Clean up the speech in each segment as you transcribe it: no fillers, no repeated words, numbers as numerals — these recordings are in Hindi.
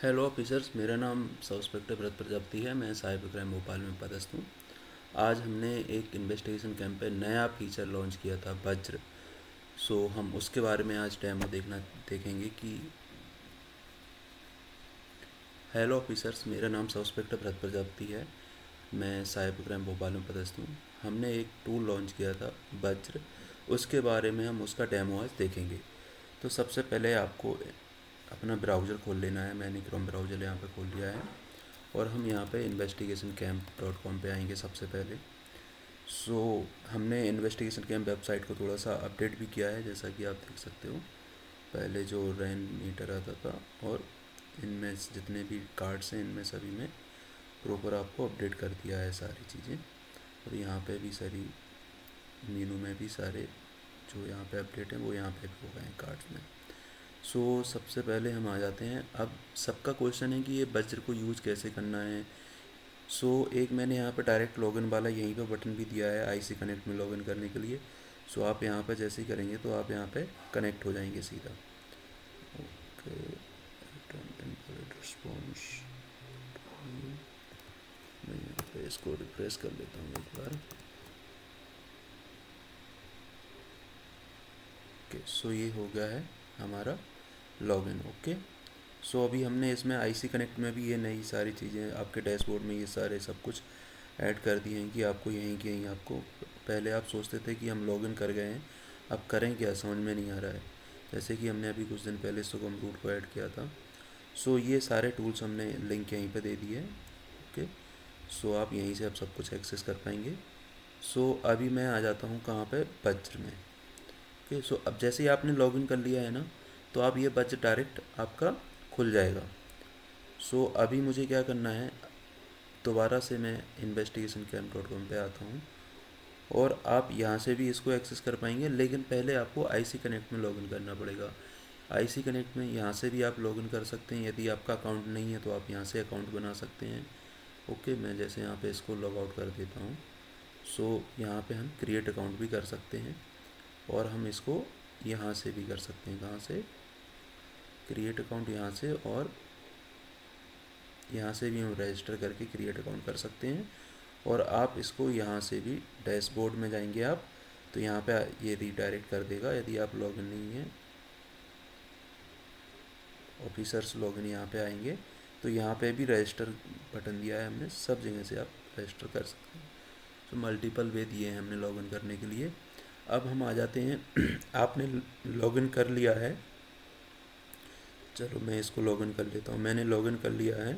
हेलो ऑफिसर्स, मेरा नाम सब इंस्पेक्टर भरत प्रजापति है। मैं साइबर क्राइम भोपाल में पदस्थ हूँ। आज हमने एक इन्वेस्टिगेशन कैंप पे नया फीचर लॉन्च किया था, वज्र। हम उसके बारे में आज डेमो देखेंगे कि हेलो ऑफिसर्स, मेरा नाम सब इंस्पेक्टर भरत प्रजापति है। मैं साइबर क्राइम भोपाल में पदस्थ हूँ। हमने एक टूल लॉन्च किया था, वज्र। उसके बारे में हम उसका डेमो आज देखेंगे। तो सबसे पहले आपको अपना ब्राउज़र खोल लेना है। मैंने क्रोम ब्राउज़र यहाँ पे खोल लिया है और हम यहाँ पे investigation-camp.com पे आएंगे सबसे पहले। हमने इन्वेस्टिगेशन कैंप वेबसाइट को थोड़ा सा अपडेट भी किया है, जैसा कि आप देख सकते हो। पहले जो रैन मीटर आता था और इनमें जितने भी कार्ड्स हैं इनमें सभी में प्रॉपर आपको अपडेट कर दिया है सारी चीज़ें। और यहाँ पे भी सारी मीनू में भी सारे जो यहाँ पे अपडेट हैं वो यहाँ पे भी हो गए हैं कार्ड्स में। सबसे पहले हम आ जाते हैं। अब सबका क्वेश्चन है कि ये वज्र को यूज़ कैसे करना है। एक मैंने यहाँ पे डायरेक्ट लॉगिन वाला यहीं पे बटन भी दिया है आईसी कनेक्ट में लॉगिन करने के लिए। आप यहाँ पे जैसे ही करेंगे तो आप यहाँ पे कनेक्ट हो जाएंगे सीधा। Okay, return invalid response. मैं यहाँ पे इसको रिफ्रेश कर लेता हूँ एक बार। ओके, ये हो गया है हमारा लॉगिन। ओके, अभी हमने इसमें आईसी कनेक्ट में भी ये नई सारी चीज़ें आपके डैशबोर्ड में ये सारे सब कुछ ऐड कर दिए हैं कि आपको यहीं की यहीं आपको। पहले आप सोचते थे कि हम लॉगिन कर गए हैं, अब करें क्या, समझ में नहीं आ रहा है। जैसे कि हमने अभी कुछ दिन पहले सुगम रूट को ऐड किया था। ये सारे टूल्स हमने लिंक यहीं पे दे दिए हैं। ओके, आप यहीं से अब सब कुछ एक्सेस कर पाएंगे। अभी मैं आ जाता हूँ कहाँ पे, वज्र में। ओके, अब जैसे ही आपने लॉगिन कर लिया है ना, तो आप ये वज्र डायरेक्ट आपका खुल जाएगा। अभी मुझे क्या करना है, दोबारा से मैं investigation-camp.com पे आता हूँ और आप यहाँ से भी इसको एक्सेस कर पाएंगे, लेकिन पहले आपको आईसी कनेक्ट में लॉगिन करना पड़ेगा। आईसी कनेक्ट में यहाँ से भी आप लॉगिन कर सकते हैं। यदि आपका अकाउंट नहीं है तो आप यहाँ से अकाउंट बना सकते हैं। ओके, मैं जैसे यहाँ पे इसको लॉग आउट कर देता हूँ। यहाँ पे हम क्रिएट अकाउंट भी कर सकते हैं और हम इसको यहाँ से भी कर सकते हैं। कहाँ से, क्रिएट अकाउंट यहाँ से, और यहाँ से भी हम रजिस्टर करके क्रिएट अकाउंट कर सकते हैं। और आप इसको यहाँ से भी डैशबोर्ड में जाएंगे आप, तो यहाँ पे ये रीडायरेक्ट कर देगा यदि आप लॉगिन नहीं हैं। ऑफिसर्स लॉगिन यहाँ पे आएंगे तो यहाँ पे भी रजिस्टर बटन दिया है हमने, सब जगह से आप रजिस्टर कर सकते हैं। मल्टीपल वे दिए हैं हमने लॉगिन करने के लिए। अब हम आ जाते हैं आपने लॉगिन कर लिया है, चलो मैं इसको लॉगिन कर लेता हूँ। मैंने लॉगिन कर लिया है,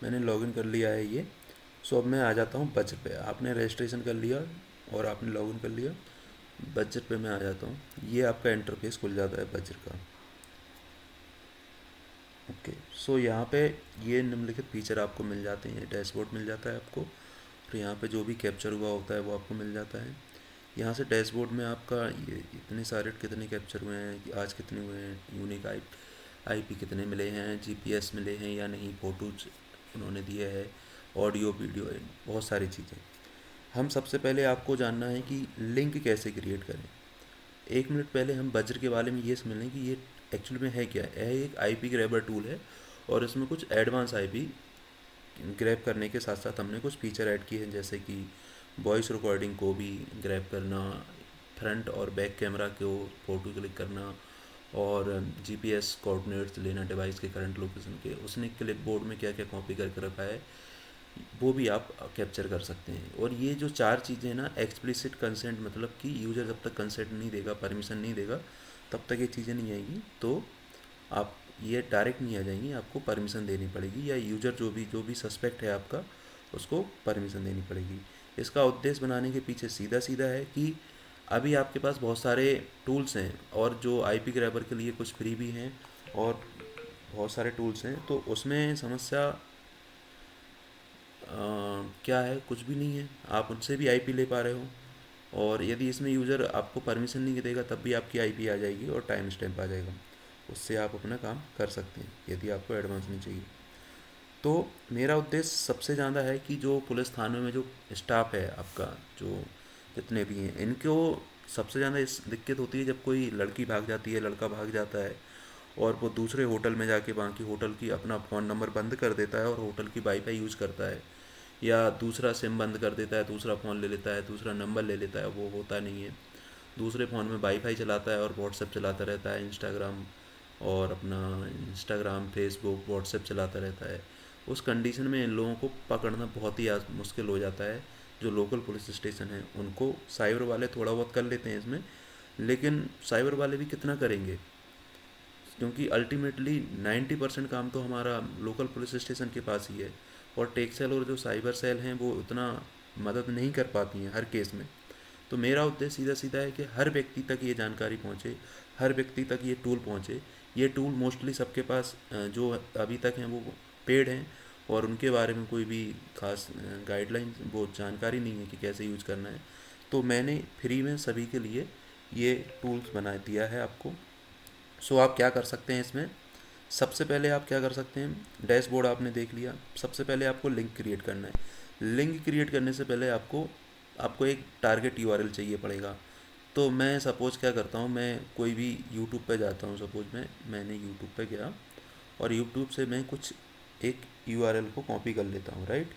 मैंने लॉगिन कर लिया है ये। अब मैं आ जाता हूँ वज्र पे। आपने रजिस्ट्रेशन कर लिया और आपने लॉगिन कर लिया, वज्र पे मैं आ जाता हूँ। ये आपका इंटरफेस खुल जाता है वज्र का। ओके, यहाँ पे ये निम्नलिखित फीचर आपको मिल जाते हैं। डैशबोर्ड मिल जाता है आपको, और यहाँ पे जो भी कैप्चर हुआ होता है वो आपको मिल जाता है। यहाँ से डैशबोर्ड में आपका ये इतने सारे कितने कैप्चर हुए हैं, कि आज कितने हुए हैं, यूनिक आईपी कितने मिले हैं, जीपीएस मिले हैं या नहीं, फ़ोटोज उन्होंने दिए है, ऑडियो वीडियो, बहुत सारी चीज़ें। हम सबसे पहले आपको जानना है कि लिंक कैसे क्रिएट करें। एक मिनट पहले हम वज्र के बारे में ये समझ लें कि ये एक्चुअली में है क्या है। एक आईपी ग्रैबर टूल है और इसमें कुछ एडवांस आईपी ग्रैब करने के साथ साथ हमने कुछ फीचर ऐड किए हैं, जैसे कि वॉइस रिकॉर्डिंग को भी ग्रैब करना, फ्रंट और बैक कैमरा को फ़ोटो क्लिक करना, और जीपीएस कोऑर्डिनेट्स लेना डिवाइस के करंट लोकेशन के। उसने क्लिपबोर्ड में क्या क्या कॉपी करके रखा है वो भी आप कैप्चर कर सकते हैं। और ये जो चार चीज़ें ना, एक्सप्लिसिट कंसेंट, मतलब कि यूज़र जब तक कंसेंट नहीं देगा, परमिशन नहीं देगा, तब तक ये चीज़ें नहीं आएंगी। तो आप ये डायरेक्ट नहीं आ जाएंगी, आपको परमिशन देनी पड़ेगी, या यूज़र जो भी सस्पेक्ट है आपका, उसको परमिशन देनी पड़ेगी। इसका उद्देश्य बनाने के पीछे सीधा सीधा है कि अभी आपके पास बहुत सारे टूल्स हैं, और जो आईपी ग्रैबर के लिए कुछ फ्री भी हैं और बहुत सारे टूल्स हैं, तो उसमें समस्या क्या है, कुछ भी नहीं है। आप उनसे भी आईपी ले पा रहे हो, और यदि इसमें यूज़र आपको परमिशन नहीं देगा तब भी आपकी आईपी आ जाएगी और टाइम स्टैम्प आ जाएगा। उससे आप अपना काम कर सकते हैं यदि आपको एडवांस नहीं चाहिए। तो मेरा उद्देश्य सबसे ज़्यादा है कि जो पुलिस थानों में जो स्टाफ है आपका, जो जितने भी हैं, इनको सबसे ज़्यादा इस दिक्कत होती है जब कोई लड़की भाग जाती है, लड़का भाग जाता है, और वो दूसरे होटल में जाके वहाँ की होटल की अपना फ़ोन नंबर बंद कर देता है और होटल की वाईफाई यूज़ करता है, या दूसरा सिम बंद कर देता है, दूसरा फ़ोन ले लेता है, दूसरा नंबर ले लेता है, वो होता नहीं है। दूसरे फ़ोन में वाईफाई चलाता है और व्हाट्सएप चलाता रहता है, इंस्टाग्राम और अपना इंस्टाग्राम, फेसबुक, व्हाट्सएप चलाता रहता है। उस कंडीशन में इन लोगों को पकड़ना बहुत ही मुश्किल हो जाता है। जो लोकल पुलिस स्टेशन है उनको साइबर वाले थोड़ा बहुत कर लेते हैं इसमें, लेकिन साइबर वाले भी कितना करेंगे, क्योंकि अल्टीमेटली 90% काम तो हमारा लोकल पुलिस स्टेशन के पास ही है, और टेक सेल और जो साइबर सेल हैं वो उतना मदद नहीं कर पाती हैं हर केस में। तो मेरा उद्देश्य सीधा सीधा है कि हर व्यक्ति तक ये जानकारी पहुँचे, हर व्यक्ति तक ये टूल पहुँचे। ये टूल मोस्टली सबके पास जो अभी तक हैं वो पेड हैं, और उनके बारे में कोई भी खास गाइडलाइन वो जानकारी नहीं है कि कैसे यूज करना है। तो मैंने फ्री में सभी के लिए ये टूल्स बना दिया है आपको। सो आप क्या कर सकते हैं इसमें, सबसे पहले आप क्या कर सकते हैं, डैशबोर्ड आपने देख लिया, सबसे पहले आपको लिंक क्रिएट करना है। लिंक क्रिएट करने से पहले आपको आपको एक टारगेट यूआरएल चाहिए पड़ेगा। तो मैं सपोज़ क्या करता हूँ, मैं कोई भी यूट्यूब पे जाता हूँ, सपोज़ मैंने यूट्यूब पे गया और यूट्यूब से मैं कुछ एक यूआरएल को कॉपी कर लेता हूँ, राइट।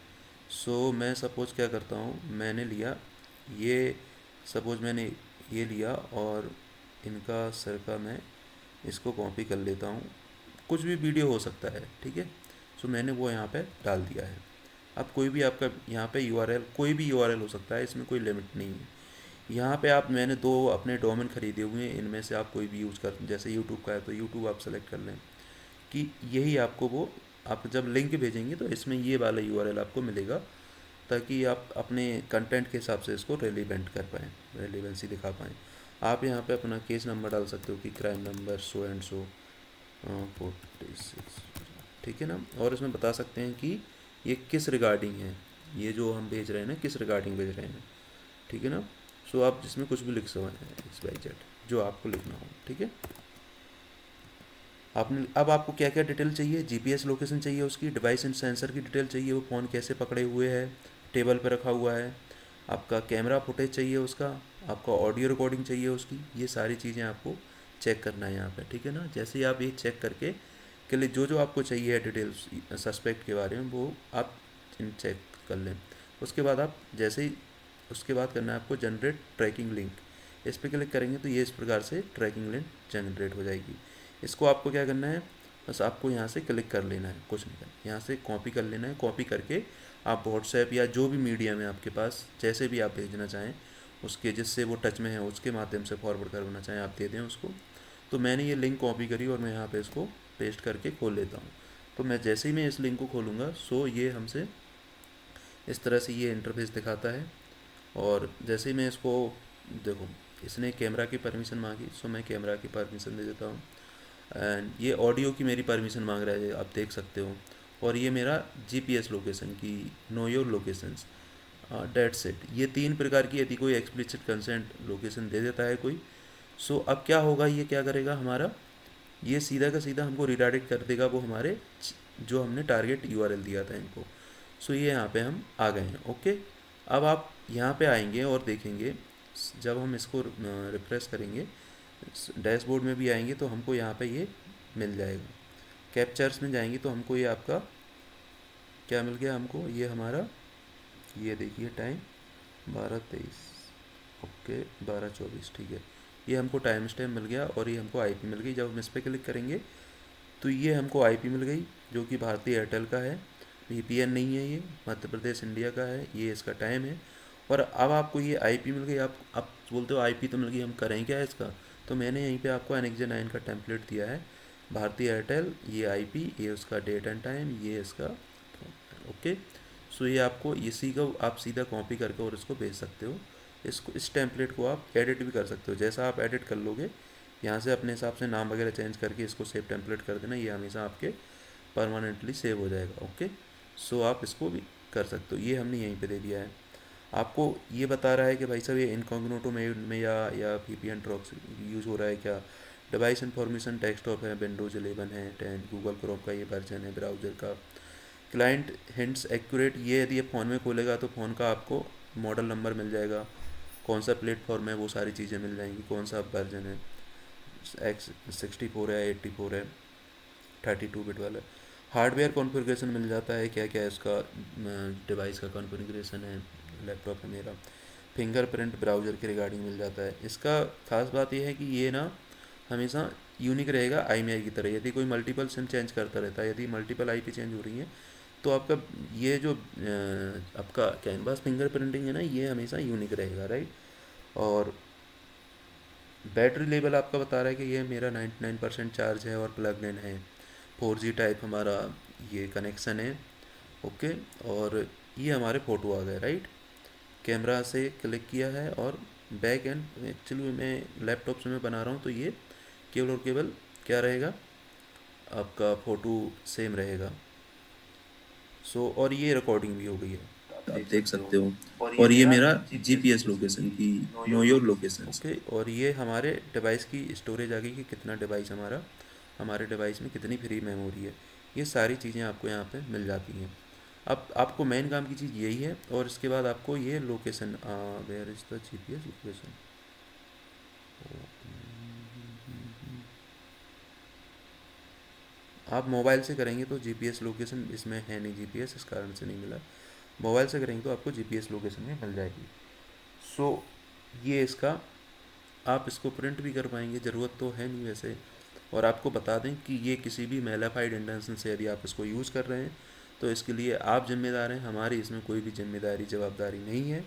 सो मैं सपोज़ क्या करता हूँ, मैंने लिया ये, सपोज़ मैंने ये लिया और इनका सर का मैं इसको कॉपी कर लेता हूँ, कुछ भी वीडियो हो सकता है, ठीक है। सो मैंने वो यहाँ पे डाल दिया है। अब कोई भी आपका यहाँ पे यूआरएल, कोई भी यूआरएल हो सकता है, इसमें कोई लिमिट नहीं है। यहाँ पे आप, मैंने दो अपने डोमेन खरीदे हुए हैं, इनमें से आप कोई भी यूज़ कर, जैसे यूट्यूब का है तो यूट्यूब आप सेलेक्ट कर लें कि यही आपको वो, आप जब लिंक भेजेंगे तो इसमें ये वाला यूआरएल आपको मिलेगा, ताकि आप अपने कंटेंट के हिसाब से इसको रेलिवेंट कर पाएँ, रेलिवेंसी दिखा पाएँ। आप यहाँ पे अपना केस नंबर डाल सकते हो कि crime number so and so 46, ठीक है ना। और इसमें बता सकते हैं कि ये किस रिगार्डिंग है, ये जो हम भेज रहे हैं ना किस रिगार्डिंग भेज रहे हैं, ठीक है ना। सो आप जिसमें कुछ भी लिख सकते हैं, XYZ जो आपको लिखना हो, ठीक है। आपने, अब आपको क्या क्या डिटेल चाहिए, जीपीएस लोकेशन चाहिए, उसकी डिवाइस एंड सेंसर की डिटेल चाहिए, वो फ़ोन कैसे पकड़े हुए है, टेबल पर रखा हुआ है, आपका कैमरा फुटेज चाहिए उसका, आपका ऑडियो रिकॉर्डिंग चाहिए उसकी, ये सारी चीज़ें आपको चेक करना है यहाँ पे, ठीक है ना। जैसे ही आप ये चेक करके के लिए जो जो आपको चाहिए है डिटेल्स सस्पेक्ट के बारे में, वो आप चेक कर लें। उसके बाद आप जैसे ही, उसके बाद करना है आपको जनरेट ट्रैकिंग लिंक, इस पर क्लिक करेंगे तो ये इस प्रकार से ट्रैकिंग लिंक जनरेट हो जाएगी। इसको आपको क्या करना है, बस आपको यहाँ से क्लिक कर लेना है, कुछ नहीं करना, यहाँ से कॉपी कर लेना है। कॉपी करके आप व्हाट्सएप या जो भी मीडियम है आपके पास, जैसे भी आप भेजना चाहें उसके, जिससे वो टच में है उसके माध्यम से फॉरवर्ड करना चाहें आप दे दें उसको। तो मैंने ये लिंक कॉपी करी और मैं यहाँ पे इसको पेस्ट करके खोल लेता हूँ। तो मैं जैसे ही मैं इस लिंक को खोलूँगा, सो ये हमसे इस तरह से ये इंटरफेस दिखाता है। और जैसे ही मैं इसको, देखो इसने कैमरा की परमिशन मांगी, सो मैं कैमरा की परमिशन दे देता हूँ। एंड ये ऑडियो की मेरी परमिशन मांग रहा है, आप देख सकते हो। और ये मेरा जीपीएस लोकेशन की, know your locations, that's it. ये तीन प्रकार की, यदि कोई एक्सप्लिसिट कंसेंट लोकेशन दे देता है कोई, सो अब क्या होगा, ये क्या करेगा हमारा, ये सीधा का सीधा हमको रिडायरेक्ट कर देगा वो हमारे जो हमने टारगेट यूआरएल दिया था इनको। सो ये यहाँ पे हम आ गए हैं, ओके। अब आप यहाँ पे आएंगे और देखेंगे, जब हम इसको रिफ्रेश करेंगे, डैशबोर्ड में भी आएंगे तो हमको यहाँ पे ये मिल जाएगा। कैप्चर्स में जाएंगे तो हमको ये आपका क्या मिल गया, हमको ये हमारा, ये देखिए टाइम 12:23, ओके 12:24, ठीक है। ये हमको टाइम स्टैम्प मिल गया और ये हमको आईपी मिल गई। जब हम इस पर क्लिक करेंगे तो ये हमको आईपी मिल गई, जो कि भारतीय एयरटेल का है, वीपीएन नहीं है, ये मध्य प्रदेश इंडिया का है, ये इसका टाइम है। और अब आपको ये आईपी मिल गई। आप बोलते हो आईपी तो मिल गई, हम करें क्या इसका। तो मैंने यहीं पे आपको NXJ9 का टेम्पलेट दिया है, भारतीय एयरटेल, ये आईपी, ये उसका डेट एंड टाइम, ये इसका, ओके। सो ये आपको इसी को आप सीधा कॉपी करके और इसको भेज सकते हो। इसको, इस टेम्पलेट को आप एडिट भी कर सकते हो, जैसा आप एडिट कर लोगे यहाँ से अपने हिसाब से नाम वगैरह चेंज करके इसको सेव टेम्पलेट कर देना, ये हमेशा आपके परमानेंटली सेव हो जाएगा, ओके। सो आप इसको भी कर सकते हो। ये हमने यहीं पे दे दिया है। आपको ये बता रहा है कि भाई साहब ये इनकॉग्निटो में या VPN ट्रॉक्स यूज़ हो रहा है क्या, डिवाइस इन्फॉर्मेशन डेस्कटॉप है, विंडोज़ 11 है, 10 गूगल क्रोम का ये वर्जन है ब्राउज़र का, क्लाइंट हिंट्स एक्यूरेट, ये यदि फ़ोन में खोलेगा तो फ़ोन का आपको मॉडल नंबर मिल जाएगा, कौन सा प्लेटफॉर्म है वो सारी चीज़ें मिल जाएंगी, कौन सा वर्जन है, X64 है, 84 है, 32 बिट वाला। हार्डवेयर कॉन्फ़िगरेशन मिल जाता है, क्या क्या इसका डिवाइस का कॉन्फ़िगरेशन है, लैपटॉप है मेरा। फिंगरप्रिंट ब्राउज़र के रिगार्डिंग मिल जाता है। इसका खास बात यह है कि ये ना हमेशा यूनिक रहेगा IMEI की तरह। यदि कोई मल्टीपल सिम चेंज करता रहता है, यदि मल्टीपल IP चेंज हो रही हैं, तो आपका ये जो आपका कैनवास फिंगर प्रिंटिंग है ना, ये हमेशा यूनिक रहेगा, राइट। और बैटरी लेवल आपका बता रहा है कि ये मेरा 99% चार्ज है और प्लग इन है। 4G टाइप हमारा ये कनेक्शन है, ओके। और ये हमारे फ़ोटो आ गए, राइट। कैमरा से क्लिक किया है और बैक एंड एक्चुअली मैं लैपटॉप से मैं बना रहा हूँ, तो ये केवल और केवल क्या रहेगा, आपका फ़ोटो सेम रहेगा। और ये रिकॉर्डिंग भी हो गई है, आप देख सकते हो। और ये मेरा GPS लोकेशन की, नो योर लोकेशंस। ओके। और ये हमारे डिवाइस की स्टोरेज आ गई कि कितना डिवाइस हमारे डिवाइस में कितनी फ्री मेमोरी है। ये सारी चीज़ें आपको यहाँ पे मिल जाती हैं। अब आपको मेन काम की चीज़ यही है, और इसके बाद आपको ये location, where is the GPS location. आप मोबाइल से करेंगे तो GPS लोकेशन इसमें है नहीं, GPS इस कारण से नहीं मिला। मोबाइल से करेंगे तो आपको GPS लोकेशन में मिल जाएगी। सो ये इसका, आप इसको प्रिंट भी कर पाएंगे, ज़रूरत तो है नहीं वैसे। और आपको बता दें कि ये किसी भी मेलाफाइड इंटेंशन से यदि आप इसको यूज़ कर रहे हैं तो इसके लिए आप जिम्मेदार हैं, हमारी इसमें कोई भी जिम्मेदारी जवाबदारी नहीं है।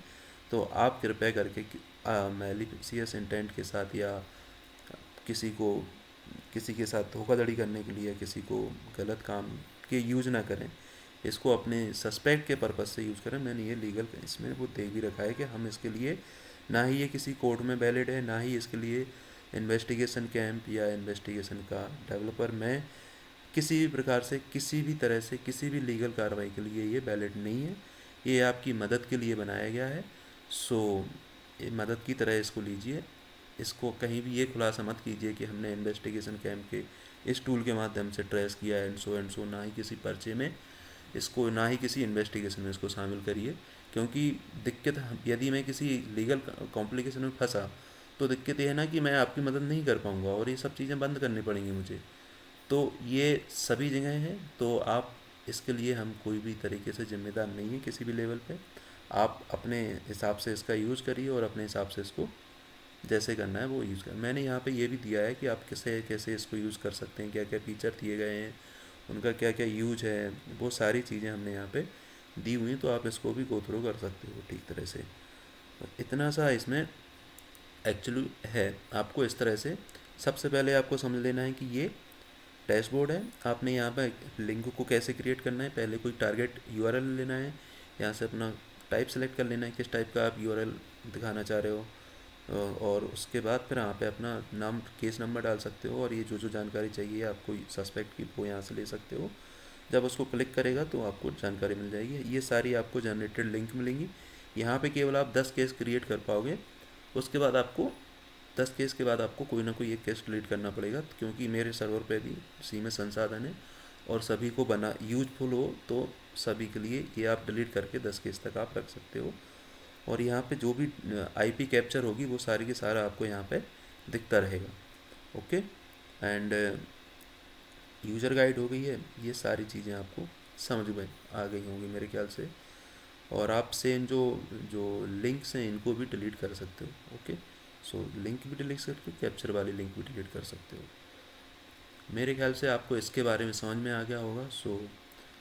तो आप कृपया करके मैलिशियस इंटेंट के साथ या किसी को किसी के साथ धोखाधड़ी करने के लिए या किसी को गलत काम के यूज़ ना करें। इसको अपने सस्पेक्ट के पर्पज़ से यूज़ करें। मैंने ये लीगल इसमें वो दे भी रखा है कि हम इसके लिए, ना ही ये किसी कोर्ट में वैलिड है, ना ही इसके लिए इन्वेस्टिगेशन कैंप या इन्वेस्टिगेशन का डेवलपर, मैं किसी भी प्रकार से किसी भी तरह से किसी भी लीगल कार्रवाई के लिए ये वैलिड नहीं है। ये आपकी मदद के लिए बनाया गया है। सो ये मदद की तरह इसको लीजिए। इसको कहीं भी ये खुलासा मत कीजिए कि हमने इन्वेस्टिगेशन कैंप के इस टूल के माध्यम से ट्रेस किया है एंड सो, ना ही किसी पर्चे में इसको, ना ही किसी इन्वेस्टिगेशन में इसको शामिल करिए। क्योंकि दिक्कत, यदि मैं किसी लीगल कॉम्प्लिकेशन में फंसा तो दिक्कत ये है ना कि मैं आपकी मदद नहीं कर पाऊँगा और ये सब चीज़ें बंद करनी पड़ेंगी मुझे। तो ये सभी जगह हैं, तो आप इसके लिए, हम कोई भी तरीके से जिम्मेदार नहीं है किसी भी लेवल पे। आप अपने हिसाब से इसका यूज़ करिए और अपने हिसाब से इसको जैसे करना है वो यूज़ कर। मैंने यहाँ पे ये भी दिया है कि आप कैसे कैसे इसको यूज़ कर सकते हैं, क्या क्या फीचर दिए गए हैं, उनका क्या क्या यूज है, वो सारी चीज़ें हमने यहाँ पे दी हुई हैं। तो आप इसको भी गो थ्रू कर सकते हो ठीक तरह से। इतना सा इसमें एक्चुअली है। आपको इस तरह से सबसे पहले आपको समझ लेना है कि ये डैशबोर्ड है। आपने यहाँ पर लिंक को कैसे क्रिएट करना है, पहले कोई टारगेट यूआरएल लेना है, यहाँ से अपना टाइप सेलेक्ट कर लेना है किस टाइप का आप यूआरएल दिखाना चाह रहे हो। और उसके बाद फिर यहाँ पे अपना नाम, केस नंबर डाल सकते हो, और ये जो जो जानकारी चाहिए आपको सस्पेक्ट की, वो यहाँ से ले सकते हो। जब उसको क्लिक करेगा तो आपको जानकारी मिल जाएगी। ये सारी आपको जनरेटेड लिंक मिलेंगी। यहाँ पे केवल आप 10 केस क्रिएट कर पाओगे। उसके बाद आपको 10 केस के बाद आपको कोई ना कोई एक केस डिलीट करना पड़ेगा, क्योंकि मेरे सर्वर पे भी सीमित संसाधन है और सभी को बना यूजफुल हो तो सभी के लिए ये आप डिलीट करके 10 केस तक आप रख सकते हो। और यहाँ पे जो भी IP कैप्चर होगी वो सारी की सारा आपको यहाँ पे दिखता रहेगा, ओके। एंड यूज़र गाइड हो गई है, ये सारी चीज़ें आपको समझ में आ गई होंगी मेरे ख्याल से। और आप सेम जो जो लिंक्स हैं इनको भी डिलीट कर सकते हो, ओके। लिंक भी डिलीट कर सकते हो, कैप्चर वाली लिंक भी डिलीट कर सकते हो। मेरे ख्याल से आपको इसके बारे में समझ में आ गया होगा।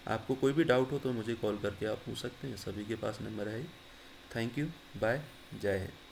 आपको कोई भी डाउट हो तो मुझे कॉल करके आप पूछ सकते हैं, सभी के पास नंबर है ही। थैंक यू, बाय, जय हिंद।